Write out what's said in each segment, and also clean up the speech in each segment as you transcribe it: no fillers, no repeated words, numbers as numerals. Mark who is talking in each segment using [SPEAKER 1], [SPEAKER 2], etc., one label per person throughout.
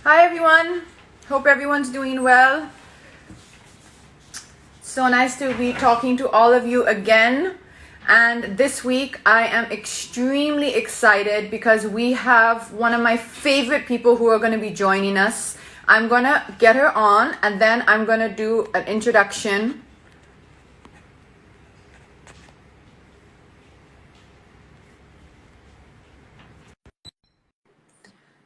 [SPEAKER 1] Hi everyone, hope everyone's doing well. So nice to be talking to all of you again. And this week I am extremely excited because we have one of my favorite people who are going to be joining us. I'm going to get her on and then I'm going to do an introduction.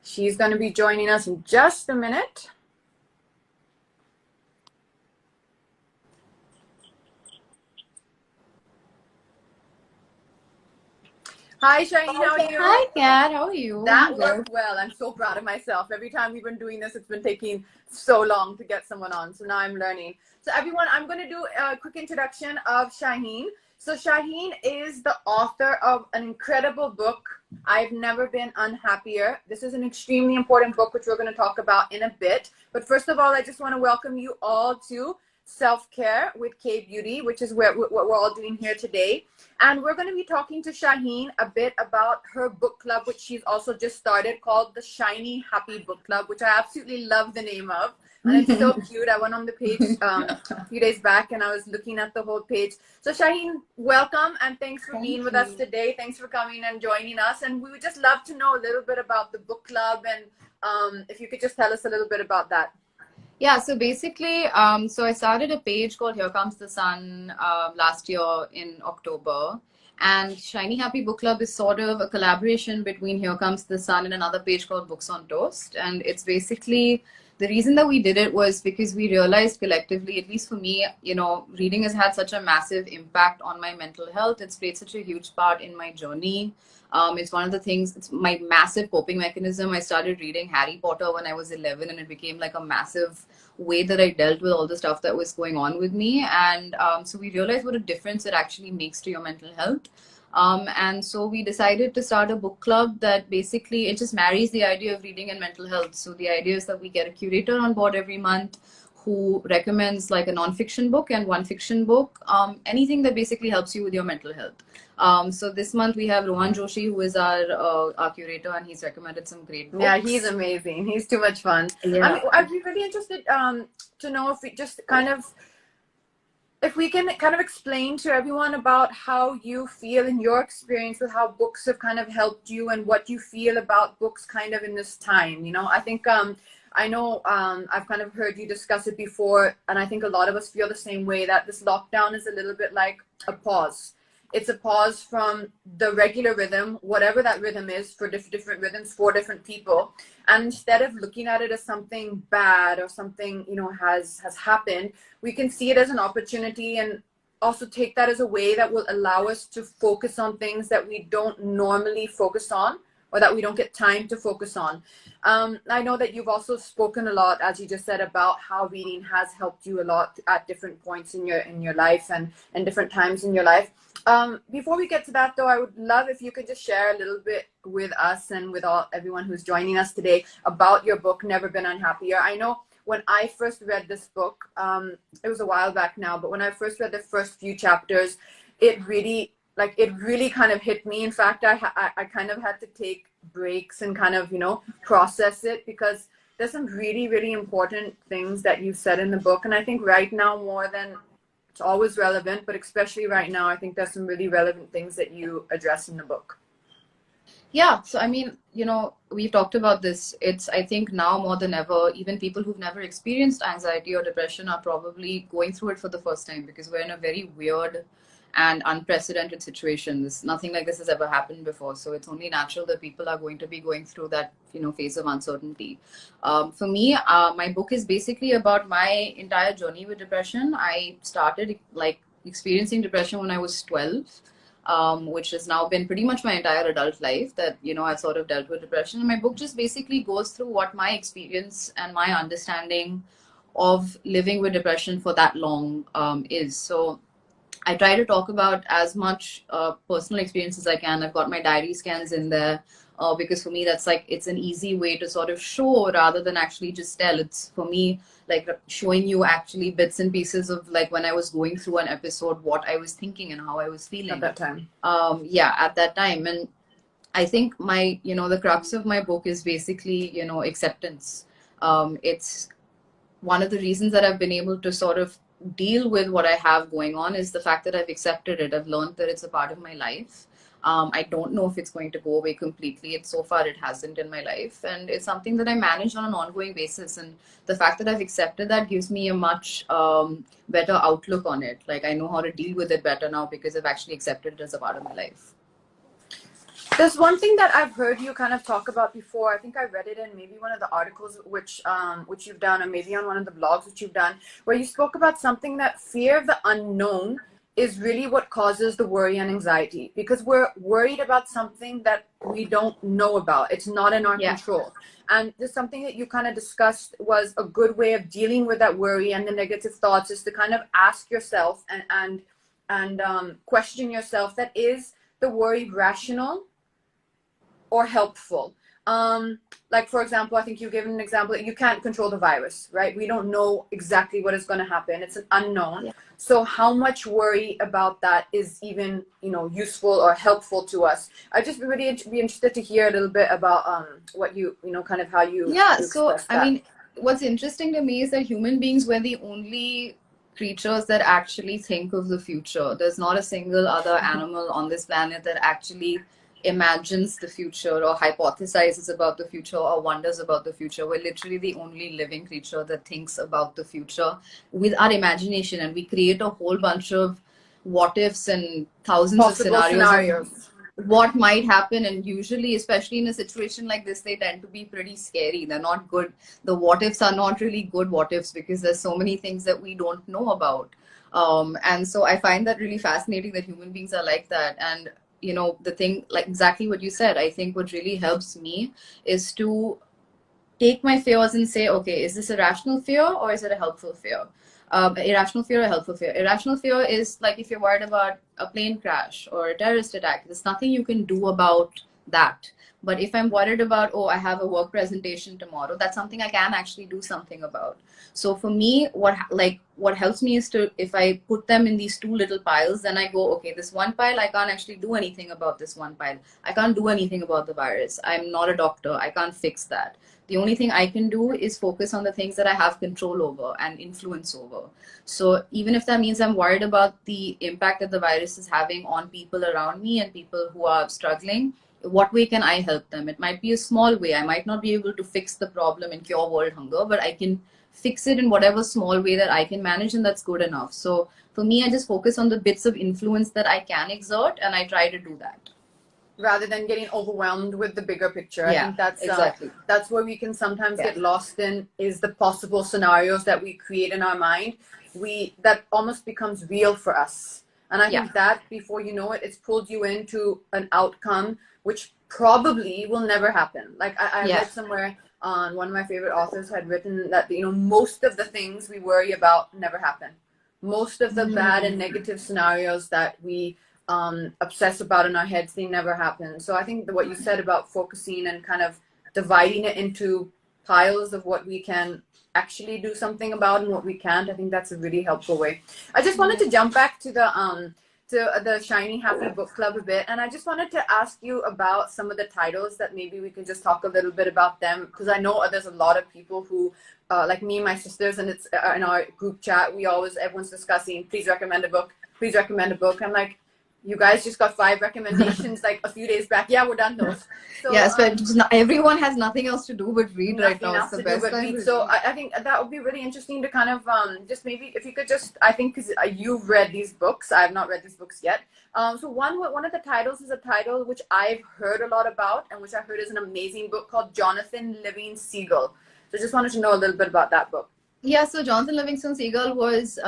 [SPEAKER 1] She's going to be joining us in just a minute. Hi, Shaheen, how are you?
[SPEAKER 2] Hi, Kat. How are you?
[SPEAKER 1] That worked well. I'm so proud of myself. Every time we've been doing this, it's been taking so long to get someone on. So now I'm learning. So everyone, I'm going to do a quick introduction of Shaheen. So Shaheen is the author of an incredible book, I've Never Been Unhappier. This is an extremely important book, which we're going to talk about in a bit. But first of all, I just want to welcome you all to Self-Care with K Beauty, which is what we're all doing here today. And we're going to be talking to Shaheen a bit about her book club, which she's also just started, called the Shiny Happy Book Club, which I absolutely love the name of. And it's so cute. I went on the page a few days back and I was looking at the whole page. So Shaheen, welcome and thanks for being with us today. Thanks for coming and joining us. And we would just love to know a little bit about the book club and if you could just tell us a little bit about that.
[SPEAKER 2] Yeah, so basically, so I started a page called Here Comes the Sun last year in October. And Shiny Happy Book Club is sort of a collaboration between Here Comes the Sun and another page called Books on Toast. And it's basically, the reason that we did it was because we realized collectively, at least for me, reading has had such a massive impact on my mental health. It's played such a huge part in my journey. It's one of the things, it's my massive coping mechanism. I started reading Harry Potter when I was 11 and it became like a massive way that I dealt with all the stuff that was going on with me. And so we realized what a difference it actually makes to your mental health. And so we decided to start a book club that basically, it just marries the idea of reading and mental health. So the idea is that we get a curator on board every month who recommends like a non-fiction book and one fiction book, anything that basically helps you with your mental health. So this month we have Rohan Joshi, who is our curator, and he's recommended some great books.
[SPEAKER 1] Yeah, he's amazing. He's too much fun.
[SPEAKER 2] Yeah.
[SPEAKER 1] I'd be really interested to know if we just if we can kind of explain to everyone about how you feel in your experience with how books have kind of helped you and what you feel about books kind of in this time. I think I know I've kind of heard you discuss it before, and I think a lot of us feel the same way, that this lockdown is a little bit like a pause. It's a pause from the regular rhythm, whatever that rhythm is, for different rhythms for different people. And instead of looking at it as something bad or something, has happened, we can see it as an opportunity and also take that as a way that will allow us to focus on things that we don't normally focus on or that we don't get time to focus on. I know that you've also spoken a lot, as you just said, about how reading has helped you a lot at different points in your life and different times in your life. Before we get to that, though, I would love if you could just share a little bit with us and with everyone who's joining us today about your book, Never Been Unhappier. I know when I first read this book, it was a while back now, but when I first read the first few chapters, it really kind of hit me. In fact, I kind of had to take breaks and kind of, process it, because there's some really, really important things that you said in the book. And I think right now, more than it's always relevant, but especially right now, I think there's some really relevant things that you address in the book.
[SPEAKER 2] Yeah, so I mean, we've talked about this. It's, I think now more than ever, even people who've never experienced anxiety or depression are probably going through it for the first time, because we're in a very weird and unprecedented situation. Nothing like this has ever happened before. So it's only natural that people are going to be going through that, phase of uncertainty. For me, my book is basically about my entire journey with depression. I started experiencing depression when I was 12. Which has now been pretty much my entire adult life that, I've sort of dealt with depression. And my book just basically goes through what my experience and my understanding of living with depression for that long is. So I try to talk about as much personal experience as I can. I've got my diary scans in there because for me, that's it's an easy way to sort of show rather than actually just tell. It's for me, showing you actually bits and pieces of when I was going through an episode, what I was thinking and how I was feeling.
[SPEAKER 1] At that time.
[SPEAKER 2] At that time. And I think the crux of my book is basically, acceptance. It's one of the reasons that I've been able to sort of deal with what I have going on is the fact that I've accepted it. I've learned that it's a part of my life. I don't know if it's going to go away completely. So far, it hasn't in my life. And it's something that I manage on an ongoing basis. And the fact that I've accepted that gives me a much better outlook on it. Like, I know how to deal with it better now because I've actually accepted it as a part of my life.
[SPEAKER 1] There's one thing that I've heard you kind of talk about before. I think I read it in maybe one of the articles which you've done, or maybe on one of the blogs which you've done, where you spoke about something that fear of the unknown is really what causes the worry and anxiety, because we're worried about something that we don't know about. It's not in our control. And there's something that you kind of discussed was a good way of dealing with that worry and the negative thoughts is to kind of ask yourself and question yourself, that is the worry rational or helpful? Like, for example, I think you've given an example that you can't control the virus, right? We don't know exactly what is going to happen. It's an unknown. Yeah. So how much worry about that is even, useful or helpful to us? I'd just be interested to hear a little bit about what you kind of how you.
[SPEAKER 2] Yeah. So, I mean, what's interesting to me is that human beings were the only creatures that actually think of the future. There's not a single other animal on this planet that actually imagines the future or hypothesizes about the future or wonders about the future. We're literally the only living creature that thinks about the future with our imagination, and we create a whole bunch of what ifs and thousands of scenarios of what might happen. And usually, especially in a situation like this, they tend to be pretty scary. They're not good. The what ifs are not really good what ifs because there's so many things that we don't know about. And so I find that really fascinating that human beings are like that. And the thing, like exactly what you said, I think what really helps me is to take my fears and say, okay, is this a rational fear or is it a helpful fear? Irrational fear or helpful fear? Irrational fear is like if you're worried about a plane crash or a terrorist attack, there's nothing you can do about that. But if I'm worried about, I have a work presentation tomorrow, that's something I can actually do something about. So for me, what helps me is to, if I put them in these two little piles, then I go, okay, this one pile, I can't actually do anything about this one pile. I can't do anything about the virus. I'm not a doctor. I can't fix that. The only thing I can do is focus on the things that I have control over and influence over. So even if that means I'm worried about the impact that the virus is having on people around me and people who are struggling, what way can I help them? It might be a small way. I might not be able to fix the problem and cure world hunger, but I can fix it in whatever small way that I can manage, and that's good enough. So for me, I just focus on the bits of influence that I can exert, and I try to do that.
[SPEAKER 1] Rather than getting overwhelmed with the bigger picture.
[SPEAKER 2] Yeah,
[SPEAKER 1] I think that's
[SPEAKER 2] exactly.
[SPEAKER 1] That's where we can sometimes get lost in, is the possible scenarios that we create in our mind. That almost becomes real for us. And I think that before you know it, it's pulled you into an outcome which probably will never happen. Like I read somewhere on, one of my favorite authors had written that, most of the things we worry about never happen. Most of the bad and negative scenarios that we obsess about in our heads, they never happen. So I think what you said about focusing and kind of dividing it into piles of what we can actually do something about and what we can't, I think that's a really helpful way. I just wanted to jump back to the Shiny Happy Book Club a bit, and I just wanted to ask you about some of the titles that maybe we could just talk a little bit about them, because I know there's a lot of people who like me and my sisters, and it's in our group chat, everyone's discussing, please recommend a book, please recommend a book. I'm like, you guys just got 5 recommendations like a few days back. Yeah, we're done those. So,
[SPEAKER 2] yes, but everyone has nothing else to do but read right now. It's the best time.
[SPEAKER 1] So I think that would be really interesting to kind of just maybe if you could just, I think because you've read these books, I have not read these books yet. So one of the titles is a title which I've heard a lot about, and which I heard is an amazing book called Jonathan Living Seagull. So just wanted to know a little bit about that book.
[SPEAKER 2] Yeah, so Jonathan Livingston Seagull was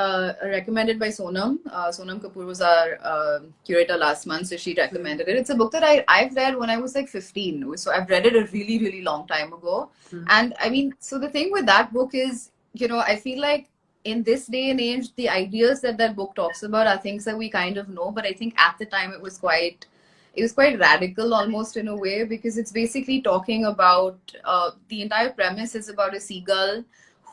[SPEAKER 2] recommended by Sonam. Sonam Kapoor was our curator last month, so she recommended it. It's a book that I've read when I was like 15. So I've read it a really, really long time ago. And I mean, so the thing with that book is, I feel like in this day and age, the ideas that book talks about are things that we kind of know. But I think at the time it was quite radical almost in a way, because it's basically talking about the entire premise is about a seagull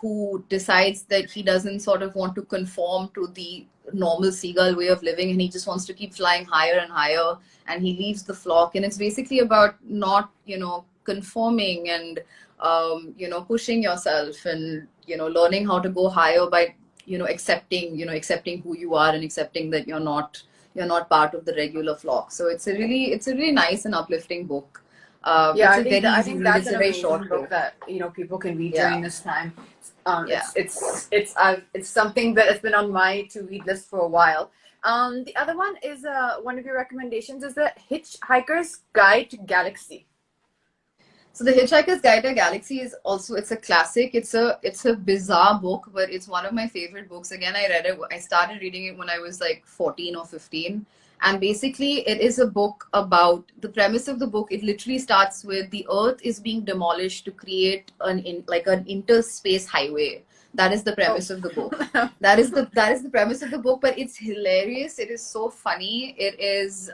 [SPEAKER 2] who decides that he doesn't sort of want to conform to the normal seagull way of living, and he just wants to keep flying higher and higher, and he leaves the flock. And it's basically about not, conforming and pushing yourself and, learning how to go higher by, accepting who you are and accepting that you're not part of the regular flock. So it's a really nice and uplifting book.
[SPEAKER 1] Yeah,
[SPEAKER 2] It's a very
[SPEAKER 1] I
[SPEAKER 2] easy
[SPEAKER 1] think
[SPEAKER 2] read.
[SPEAKER 1] that's
[SPEAKER 2] It's
[SPEAKER 1] an
[SPEAKER 2] a very
[SPEAKER 1] amazing
[SPEAKER 2] short
[SPEAKER 1] book
[SPEAKER 2] book.
[SPEAKER 1] that people can read
[SPEAKER 2] Yeah.
[SPEAKER 1] during this time.
[SPEAKER 2] Yeah.
[SPEAKER 1] It's something that has been on my to read list for a while. The other one is one of your recommendations is the Hitchhiker's Guide to Galaxy.
[SPEAKER 2] So the Hitchhiker's Guide to Galaxy is also, it's a classic. It's a bizarre book, but it's one of my favorite books. Again, I started reading it when I was like 14 or 15. And basically it is a book about the premise of the book. It literally starts with the earth is being demolished to create an interspace highway. That is the premise of the book. That is the premise of the book, but it's hilarious. It is so funny. It is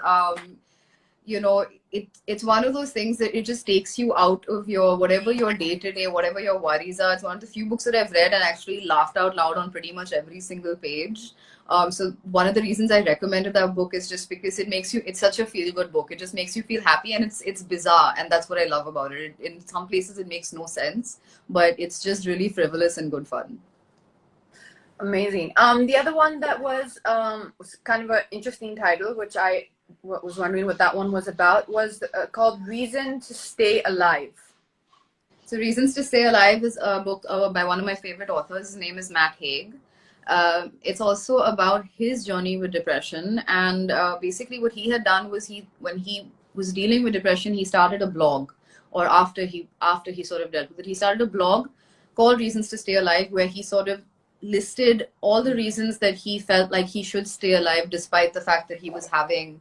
[SPEAKER 2] it's one of those things that it just takes you out of your whatever your day to day, whatever your worries are. It's one of the few books that I've read and actually laughed out loud on pretty much every single page. So one of the reasons I recommended that book is just because it's such a feel good book. It just makes you feel happy, and it's bizarre, and that's what I love about it. In some places it makes no sense, but it's just really frivolous and good fun.
[SPEAKER 1] Amazing. The other one that was kind of an interesting title, which I was wondering what that one was about, was called Reason to Stay Alive.
[SPEAKER 2] So Reasons to Stay Alive is a book by one of my favorite authors. His name is Matt Haig. It's also about his journey with depression, and basically what he had done was when he was dealing with depression, he started a blog, or after he sort of dealt with it, he started a blog called Reasons to Stay Alive, where he sort of listed all the reasons that he felt like he should stay alive despite the fact that he was having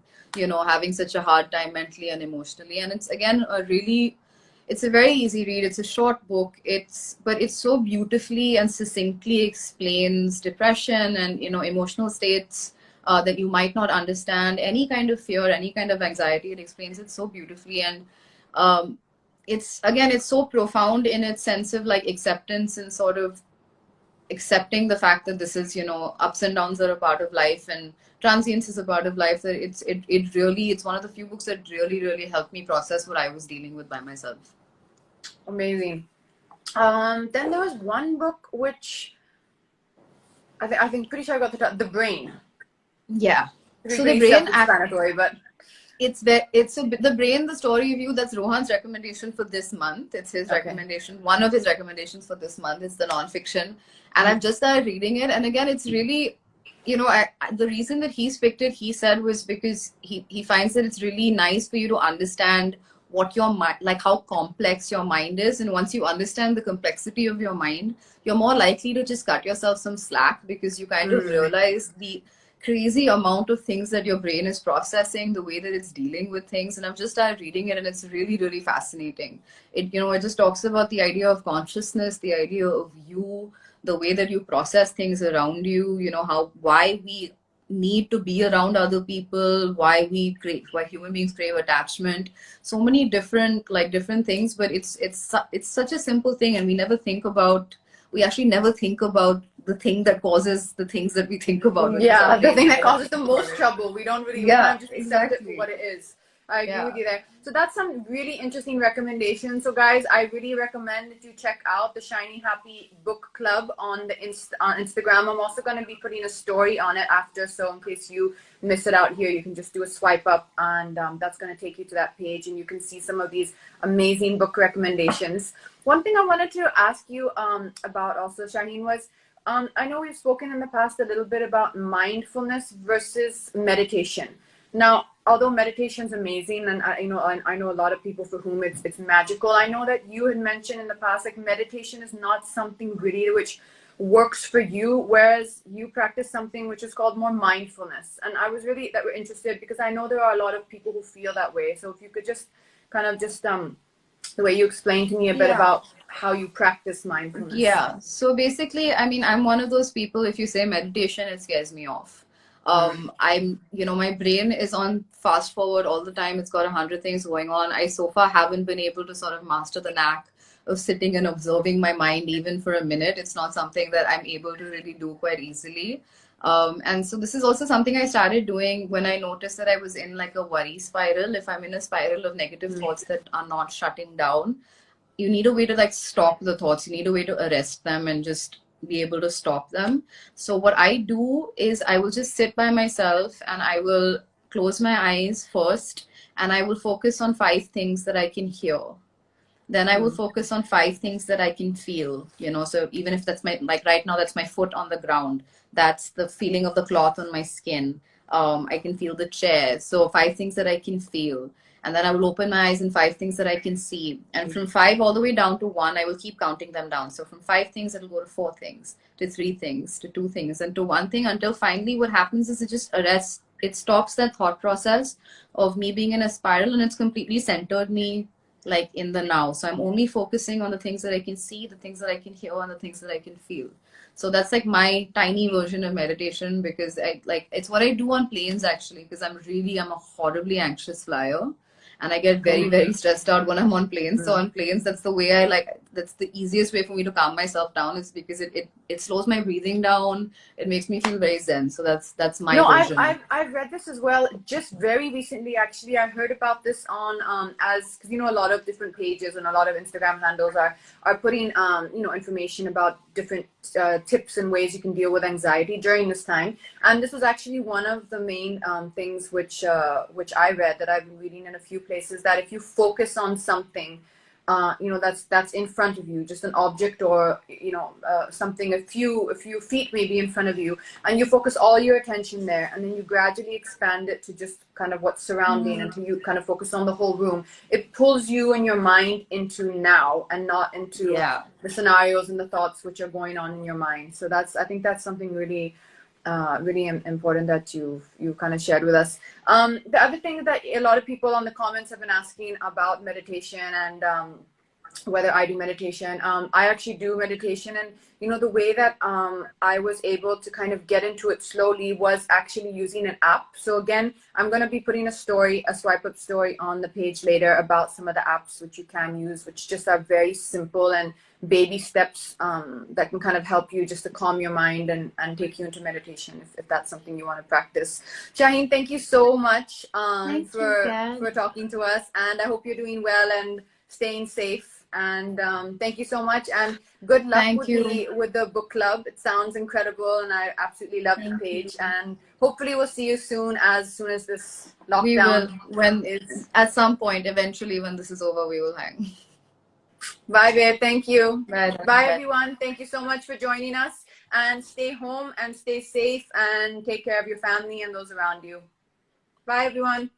[SPEAKER 2] such a hard time mentally and emotionally. And it's again it's a very easy read. It's a short book. But it's so beautifully and succinctly explains depression and emotional states that you might not understand. Any kind of fear, any kind of anxiety, it explains it so beautifully. And it's so profound in its sense of like acceptance and sort of accepting the fact that this is ups and downs are a part of life and transience is a part of life. That it's one of the few books that really helped me process what I was dealing with by myself.
[SPEAKER 1] Amazing. Then there was one book which I think pretty sure I got the Brain.
[SPEAKER 2] Yeah.
[SPEAKER 1] So The Brain, explanatory, but
[SPEAKER 2] The Brain, the story of you. That's Rohan's recommendation for this month. It's his recommendation. One of his recommendations for this month is the nonfiction, and I've just started reading it. And again, it's really, the reason that he's picked it, he said, was because he finds that it's really nice for you to understand what your mind, like how complex your mind is. And once you understand the complexity of your mind, you're more likely to just cut yourself some slack, because you kind of realize the crazy amount of things that your brain is processing, the way that it's dealing with things. And I've just started reading it, and it's really fascinating. It just talks about the idea of consciousness, the idea of you, the way that you process things around you, why we need to be around other people, why human beings crave attachment, so many different things. But it's such a simple thing, and we actually never think about the thing that causes the things that we think about.
[SPEAKER 1] Yeah, the thing that causes the most trouble. We don't really just accept
[SPEAKER 2] exactly.
[SPEAKER 1] it for what it is. I agree with you there. So that's some really interesting recommendations. So guys, I really recommend that you check out the Shiny Happy Book Club on on Instagram. I'm also going to be putting a story on it after, so in case you miss it out here, you can just do a swipe up, and that's going to take you to that page, and you can see some of these amazing book recommendations. One thing I wanted to ask you about also, Shaheen, was I know we've spoken in the past a little bit about mindfulness versus meditation. Now, although meditation is amazing, and I know a lot of people for whom it's magical, I know that you had mentioned in the past, like, meditation is not something really which works for you, whereas you practice something which is called more mindfulness. And I was really interested, because I know there are a lot of people who feel that way. So if you could just kind of the way you explained to me a bit about how you practice mindfulness.
[SPEAKER 2] Yeah. So basically, I mean, I'm one of those people, if you say meditation, it scares me off. My brain is on fast forward all the time. It's got 100 things going on. I so far haven't been able to sort of master the knack of sitting and observing my mind even for a minute. It's not something that I'm able to really do quite easily. And so this is also something I started doing when I noticed that I was in like a worry spiral. If I'm in a spiral of negative thoughts that are not shutting down, you need a way to like stop the thoughts. You need a way to arrest them and just be able to stop them. So what I do is I will just sit by myself and I will close my eyes first, and I will focus on 5 things that I can hear. Then I will focus on 5 things that I can feel, you know. So even if that's my, like right now, that's my foot on the ground. That's the feeling of the cloth on my skin. I can feel the chair. So 5 things that I can feel. And then I will open my eyes and 5 things that I can see. And from 5 all the way down to 1, I will keep counting them down. So from 5 things, it'll go to 4 things, to 3 things, to 2 things, and to 1 thing, until finally what happens is it just arrests, it stops that thought process of me being in a spiral, and it's completely centered me like in the now. So I'm only focusing on the things that I can see, the things that I can hear, and the things that I can feel. So that's like my tiny version of meditation, because I like, it's what I do on planes actually, because I'm a horribly anxious flyer. And I get very, very stressed out when I'm on planes. So on planes, that's the way that's the easiest way for me to calm myself down, is because it slows my breathing down. It makes me feel very zen. So that's my version.
[SPEAKER 1] I've read this as well. Just very recently, actually, I heard about this on as, because you know, a lot of different pages and a lot of Instagram handles are putting you know, information about different tips and ways you can deal with anxiety during this time. And this was actually one of the main things which I read, that I've been reading in a few places, that if you focus on something, you know, that's in front of you, just an object, or you know, something a few feet maybe in front of you, and you focus all your attention there, and then you gradually expand it to just kind of what's surrounding until you kind of focus on the whole room. It pulls you and your mind into now, and not into the scenarios and the thoughts which are going on in your mind. So I think that's something really really important that you kind of shared with us. The other thing that a lot of people on the comments have been asking about meditation, and whether I do meditation. I actually do meditation, and you know, the way that I was able to kind of get into it slowly was actually using an app. So again, I'm going to be putting a swipe up story on the page later about some of the apps which you can use, which just are very simple and baby steps that can kind of help you just to calm your mind and take you into meditation, if that's something you want to practice. Shaheen, thank you so much for talking to us, and I hope you're doing well and staying safe. And thank you so much, and good luck with the book club. It sounds incredible, and I absolutely love the page. And hopefully we'll see you soon as this lockdown
[SPEAKER 2] at some point eventually, when this is over, we will hang.
[SPEAKER 1] Bye, babe. Thank you.
[SPEAKER 2] Bye,
[SPEAKER 1] everyone. Thank you so much for joining us, and stay home and stay safe, and take care of your family and those around you. Bye, everyone.